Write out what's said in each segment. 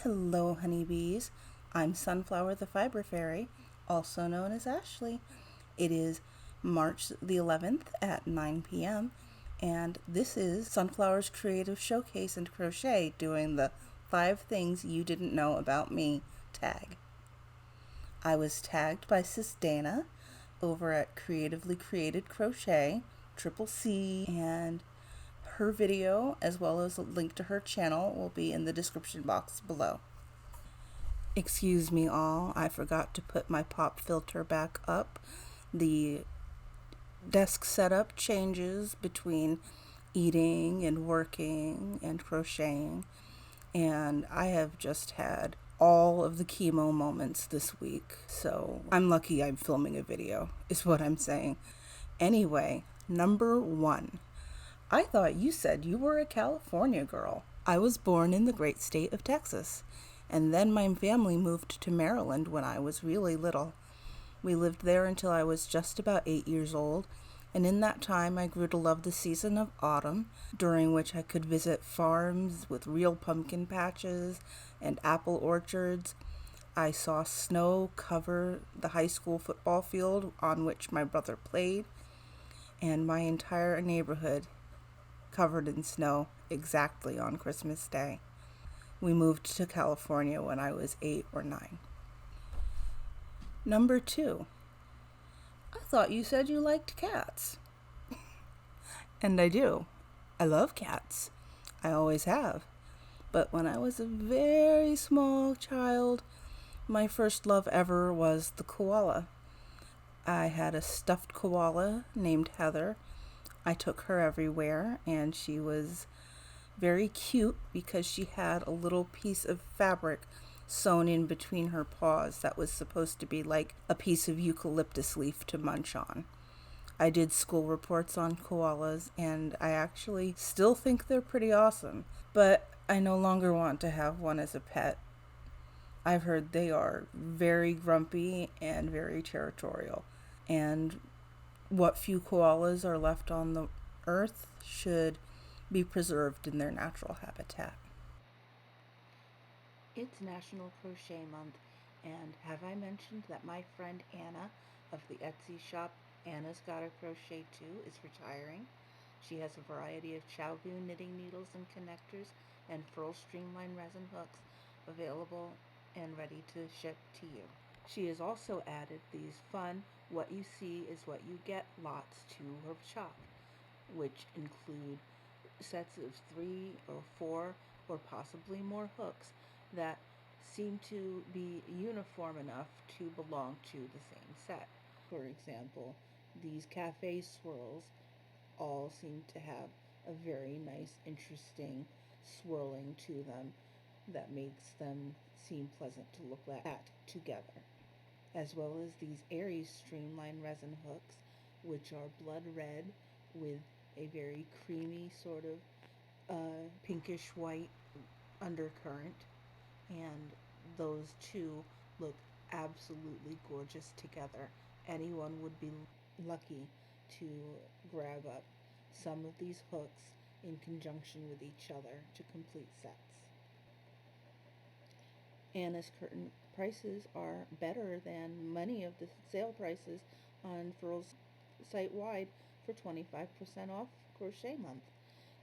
Hello, honeybees. I'm Sunflower the Fiber Faerie, also known as Ashley. It is March the 11th at 9 p.m., and this is Sunflower's Creative Showcase and Crochet doing the 5 Things You Didn't Know About Me tag. I was tagged by Sis Donna over at Creatively Created Crochet, Triple C, and her video, as well as a link to her channel, will be in the description box below. Excuse me all, I forgot to put my pop filter back up. The desk setup changes between eating and working and crocheting, and I have just had all of the chemo moments this week, so I'm lucky I'm filming a video, is what I'm saying. Anyway, number 1. I thought you said you were a California girl. I was born in the great state of Texas, and then my family moved to Maryland when I was really little. We lived there until I was just about 8 years old, and in that time I grew to love the season of autumn, during which I could visit farms with real pumpkin patches and apple orchards. I saw snow cover the high school football field on which my brother played, and my entire neighborhood covered in snow exactly on Christmas Day. We moved to California when I was 8 or 9. Number 2. I thought you said you liked cats. And I do. I love cats. I always have. But when I was a very small child, my first love ever was the koala. I had a stuffed koala named Heather. I took her everywhere, and she was very cute because she had a little piece of fabric sewn in between her paws that was supposed to be like a piece of eucalyptus leaf to munch on. I did school reports on koalas, and I actually still think they're pretty awesome, but I no longer want to have one as a pet. I've heard they are very grumpy and very territorial, and what few koalas are left on the earth should be preserved in their natural habitat. It's National Crochet Month, and have I mentioned that my friend Anna of the Etsy shop Anna's Gotta Crochet Too is retiring? She has a variety of Chowgu knitting needles and connectors and Furl Streamline resin hooks available and ready to ship to you. She has also added these fun "What You See Is What You Get" lots to her shop, which include sets of 3 or 4 or possibly more hooks that seem to be uniform enough to belong to the same set. For example, these cafe swirls all seem to have a very nice, interesting swirling to them that makes them seem pleasant to look at together, as well as these airy streamline resin hooks, which are blood red with a very creamy sort of pinkish white undercurrent, and those two look absolutely gorgeous together. Anyone would be lucky to grab up some of these hooks in conjunction with each other to complete sets. Anna's curtain prices are better than many of the sale prices on Furl's site-wide for 25% off Crochet Month.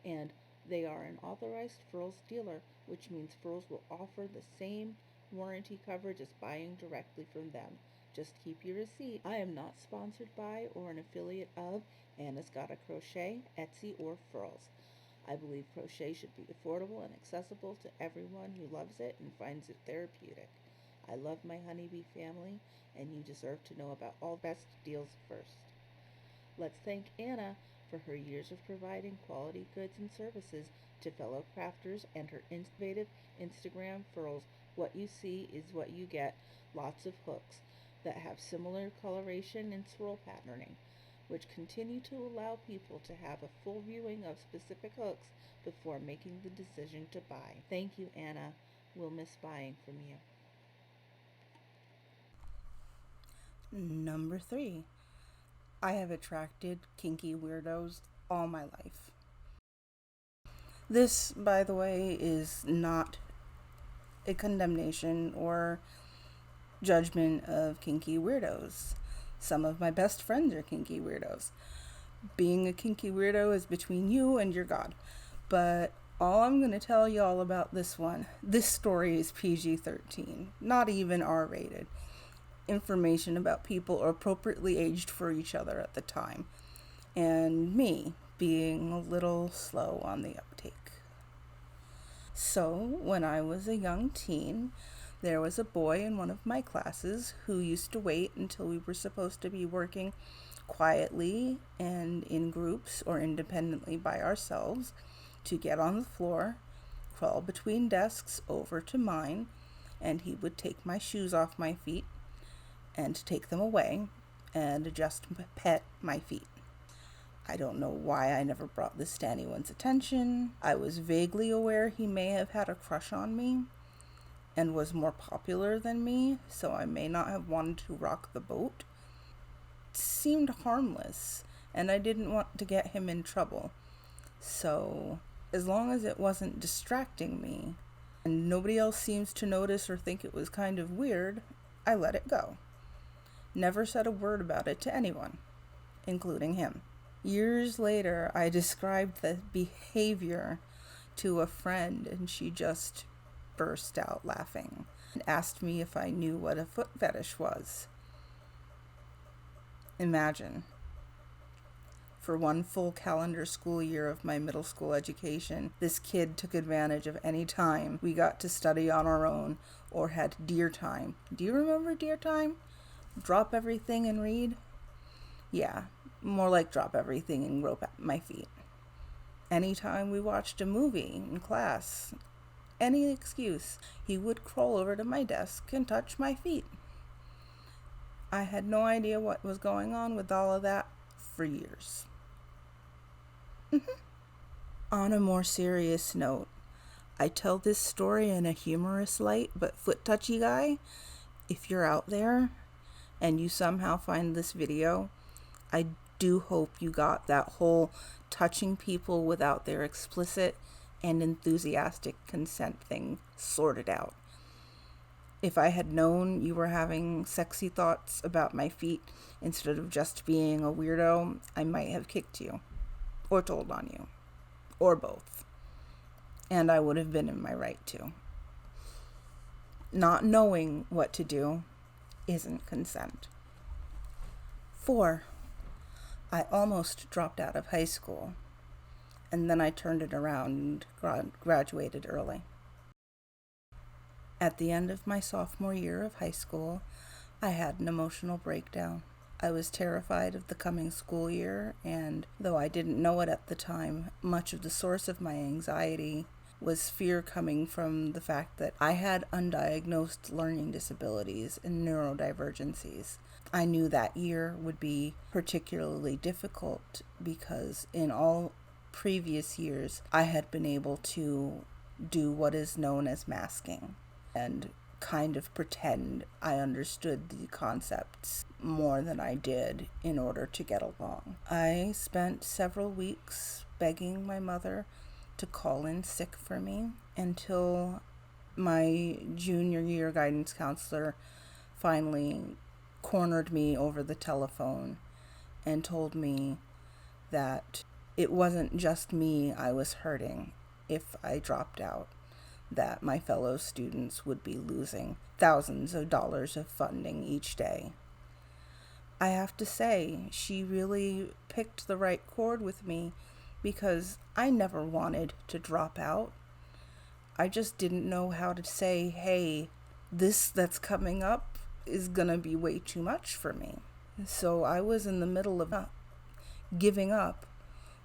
And they are an authorized Furls dealer, which means Furls will offer the same warranty coverage as buying directly from them. Just keep your receipt. I am not sponsored by or an affiliate of Anna's Gotta Crochet, Etsy, or Furls. I believe crochet should be affordable and accessible to everyone who loves it and finds it therapeutic. I love my honeybee family, and you deserve to know about all the best deals first. Let's thank Anna for her years of providing quality goods and services to fellow crafters and her innovative Instagram Furls "What You See Is What You Get" lots of hooks that have similar coloration and swirl patterning, which continue to allow people to have a full viewing of specific hooks before making the decision to buy. Thank you, Anna. We'll miss buying from you. Number 3. I have attracted kinky weirdos all my life. This, by the way, is not a condemnation or judgment of kinky weirdos. Some of my best friends are kinky weirdos. Being a kinky weirdo is between you and your God. But all I'm going to tell y'all about this story is PG-13, not even R-rated. Information about people appropriately aged for each other at the time. And me being a little slow on the uptake. So, when I was a young teen, there was a boy in one of my classes who used to wait until we were supposed to be working quietly and in groups or independently by ourselves to get on the floor, crawl between desks over to mine, and he would take my shoes off my feet and take them away and just pet my feet. I don't know why I never brought this to anyone's attention. I was vaguely aware he may have had a crush on me and was more popular than me, so I may not have wanted to rock the boat. It seemed harmless, and I didn't want to get him in trouble. So, as long as it wasn't distracting me, and nobody else seems to notice or think it was kind of weird, I let it go. Never said a word about it to anyone, including him. Years later, I described the behavior to a friend, and she just burst out laughing and asked me if I knew what a foot fetish was. Imagine. For one full calendar school year of my middle school education, this kid took advantage of any time we got to study on our own or had deer time. Do you remember deer time? Drop everything and read? Yeah, more like drop everything and grope at my feet. Anytime we watched a movie in class, any excuse, he would crawl over to my desk and touch my feet. I had no idea what was going on with all of that for years. On a more serious note, I tell this story in a humorous light but foot touchy guy. If you're out there and you somehow find this video, I do hope you got that whole touching people without their explicit and enthusiastic consent thing sorted out. If I had known you were having sexy thoughts about my feet instead of just being a weirdo, I might have kicked you, or told on you, or both. And I would have been in my right to. Not knowing what to do isn't consent. 4. I almost dropped out of high school, and then I turned it around and graduated early. At the end of my sophomore year of high school, I had an emotional breakdown. I was terrified of the coming school year, and though I didn't know it at the time, much of the source of my anxiety was fear coming from the fact that I had undiagnosed learning disabilities and neurodivergencies. I knew that year would be particularly difficult because in all previous years, I had been able to do what is known as masking and kind of pretend I understood the concepts more than I did in order to get along. I spent several weeks begging my mother to call in sick for me until my junior year guidance counselor finally cornered me over the telephone and told me that it wasn't just me I was hurting if I dropped out, that my fellow students would be losing thousands of dollars of funding each day. I have to say, she really picked the right chord with me because I never wanted to drop out. I just didn't know how to say, hey, this that's coming up is gonna be way too much for me. So I was in the middle of giving up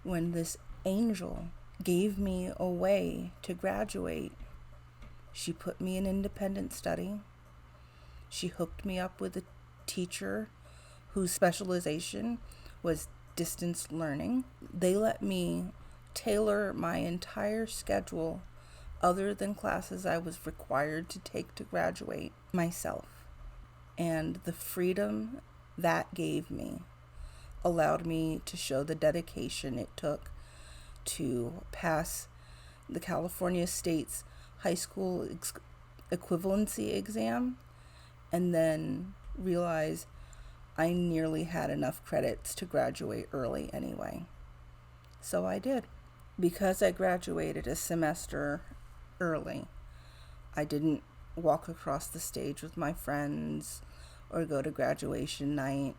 when this angel gave me a way to graduate. She put me in independent study. She hooked me up with a teacher whose specialization was distance learning. They let me tailor my entire schedule other than classes I was required to take to graduate myself. And the freedom that gave me allowed me to show the dedication it took to pass the California State's high school equivalency exam and then realize I nearly had enough credits to graduate early anyway. So I did. Because I graduated a semester early, I didn't walk across the stage with my friends or go to graduation night.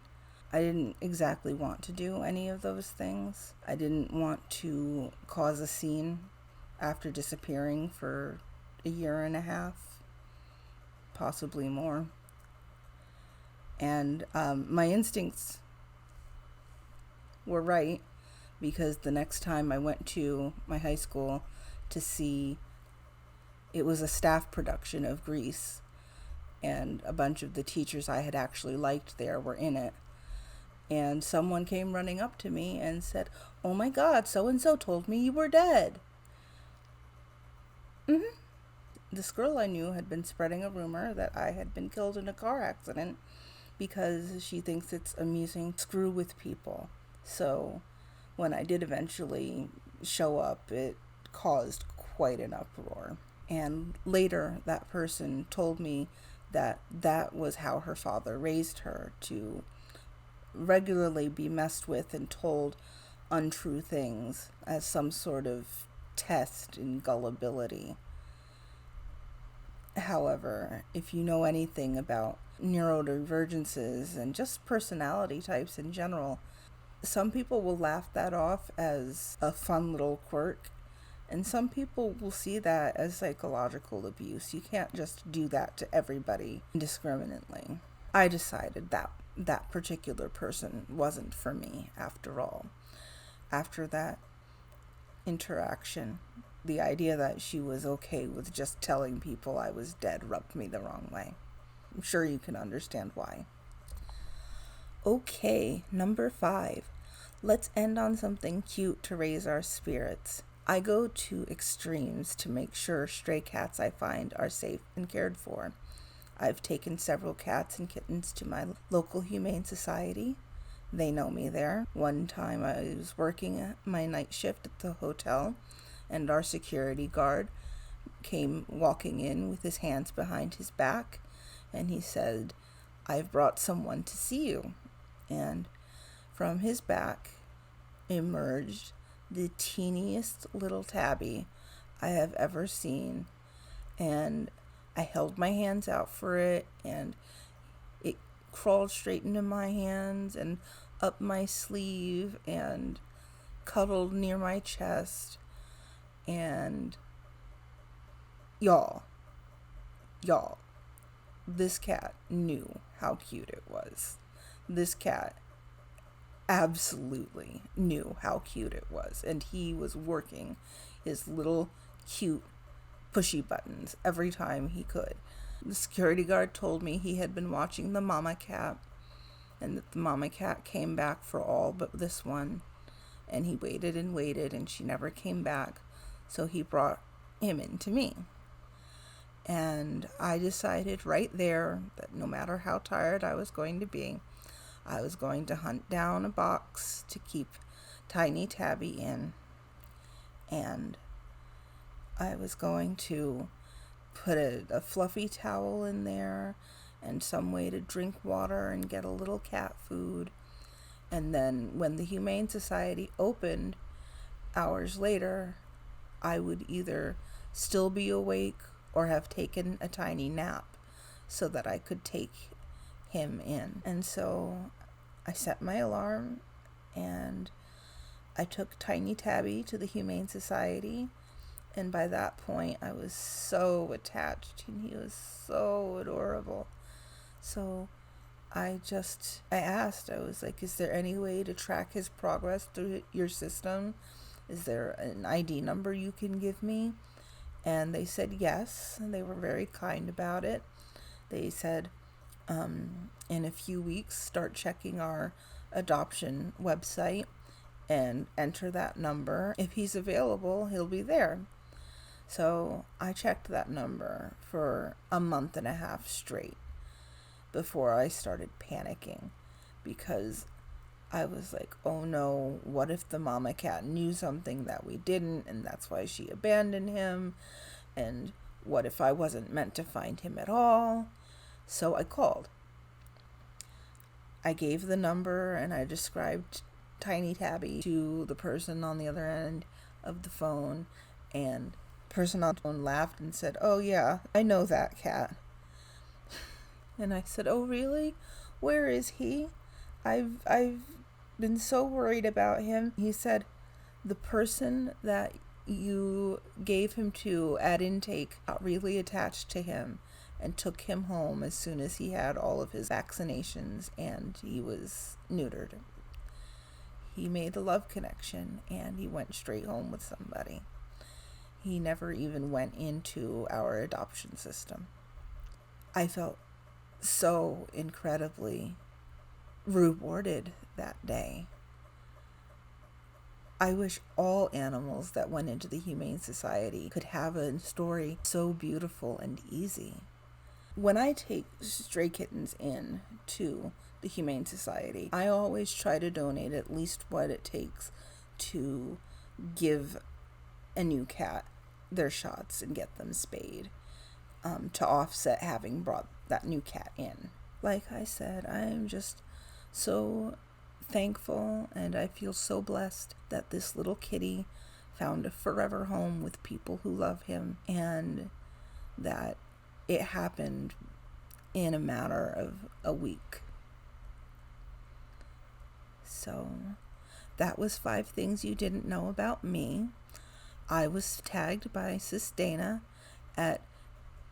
I didn't exactly want to do any of those things. I didn't want to cause a scene after disappearing for a year and a half, possibly more. And my instincts were right, because the next time I went to my high school to see, it was a staff production of Grease, and a bunch of the teachers I had actually liked there were in it. And someone came running up to me and said, "Oh my God, so-and-so told me you were dead." This girl I knew had been spreading a rumor that I had been killed in a car accident because she thinks it's amusing to screw with people. So when I did eventually show up, it caused quite an uproar. And later, that person told me that that was how her father raised her, to regularly be messed with and told untrue things as some sort of test in gullibility. However, if you know anything about neurodivergences and just personality types in general, some people will laugh that off as a fun little quirk, and some people will see that as psychological abuse. You can't just do that to everybody indiscriminately. I decided that that particular person wasn't for me after all. After that interaction, the idea that she was okay with just telling people I was dead rubbed me the wrong way. I'm sure you can understand why. Okay, number 5. Let's end on something cute to raise our spirits. I go to extremes to make sure stray cats I find are safe and cared for. I've taken several cats and kittens to my local humane society. They know me there. One time I was working my night shift at the hotel, and our security guard came walking in with his hands behind his back, and he said, "I've brought someone to see you." And from his back emerged the teeniest little tabby I have ever seen, and I held my hands out for it, and it crawled straight into my hands and up my sleeve and cuddled near my chest. And y'all, this cat knew how cute it was. This cat absolutely knew how cute it was, and he was working his little cute pushy buttons every time he could. The security guard told me he had been watching the mama cat, and that the mama cat came back for all but this one, and he waited and waited, and she never came back, so he brought him in to me. And I decided right there that no matter how tired I was going to be, I was going to hunt down a box to keep Tiny Tabby in, and I was going to put a fluffy towel in there and some way to drink water and get a little cat food. And then when the Humane Society opened hours later, I would either still be awake or have taken a tiny nap so that I could take him in. And so I set my alarm, and I took Tiny Tabby to the Humane Society, and by that point I was so attached, and he was so adorable. So I asked, I was like, is there any way to track his progress through your system? Is there an ID number you can give me? And they said yes, and they were very kind about it. They said, in a few weeks, start checking our adoption website and enter that number. If he's available, he'll be there. So I checked that number for a month and a half straight before I started panicking, because I was like, oh no, what if the mama cat knew something that we didn't, and that's why she abandoned him? And what if I wasn't meant to find him at all? So I called. I gave the number and I described Tiny Tabby to the person on the other end of the phone, and the person on the phone laughed and said, "Oh yeah, I know that cat." And I said, "Oh really? Where is he? I've been so worried about him." He said, "The person that you gave him to at intake got really attached to him and took him home as soon as he had all of his vaccinations and he was neutered. He made a love connection and he went straight home with somebody. He never even went into our adoption system." I felt so incredibly rewarded that day. I wish all animals that went into the Humane Society could have a story so beautiful and easy. When I take stray kittens in to the Humane Society, I always try to donate at least what it takes to give a new cat their shots and get them spayed, to offset having brought that new cat in. Like I said, I am just so thankful and I feel so blessed that this little kitty found a forever home with people who love him, and that it happened in a matter of a week. So that was 5 things you didn't know about me. I was tagged by Sis Dana at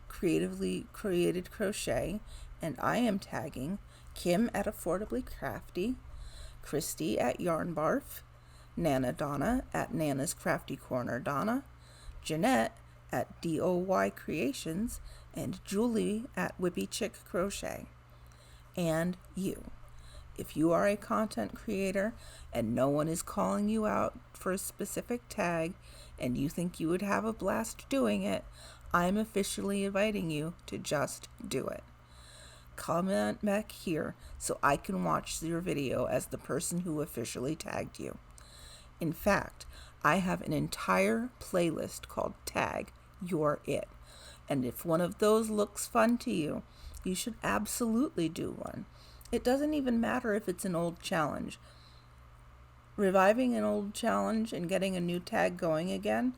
Creatively Created Crochet, and I am tagging Kim at Affordably Crafty, Christy at YARNBARF, Donna at Nana's Crafty Corner Donna, Jeanette at DOYCreations, and Julie at Wippy Chick Crochet. And you. If you are a content creator and no one is calling you out for a specific tag and you think you would have a blast doing it, I'm officially inviting you to just do it. Comment back here so I can watch your video as the person who officially tagged you. In fact, I have an entire playlist called Tag You're It. And if one of those looks fun to you, you should absolutely do one. It doesn't even matter if it's an old challenge. Reviving an old challenge and getting a new tag going again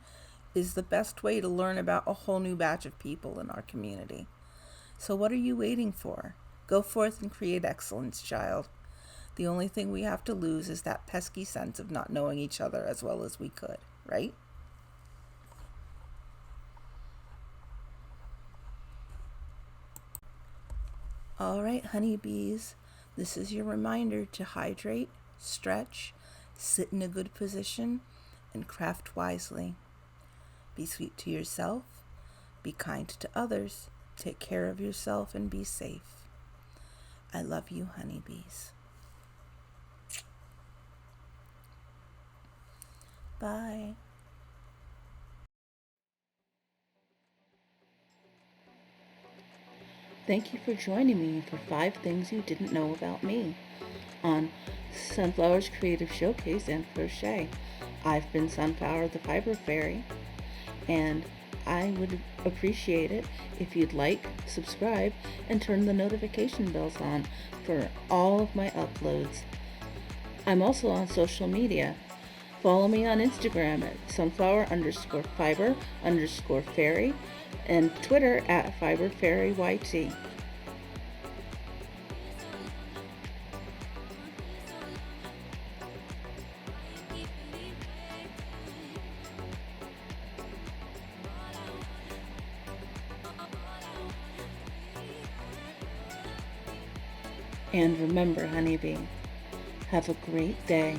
is the best way to learn about a whole new batch of people in our community. So what are you waiting for? Go forth and create excellence, child. The only thing we have to lose is that pesky sense of not knowing each other as well as we could, right? All right, honeybees, this is your reminder to hydrate, stretch, sit in a good position, and craft wisely. Be sweet to yourself, be kind to others, take care of yourself, and be safe. I love you, honeybees. Bye. Thank you for joining me for 5 things you didn't know about me on Sunflower's Creative Showcase and Crochet. I've been Sunflower the Fiber Faerie, and I would appreciate it if you'd like, subscribe, and turn the notification bells on for all of my uploads. I'm also on social media. Follow me on Instagram at sunflower_fiber_fairy and Twitter at fiberfairyyt. And remember, honeybee, have a great day.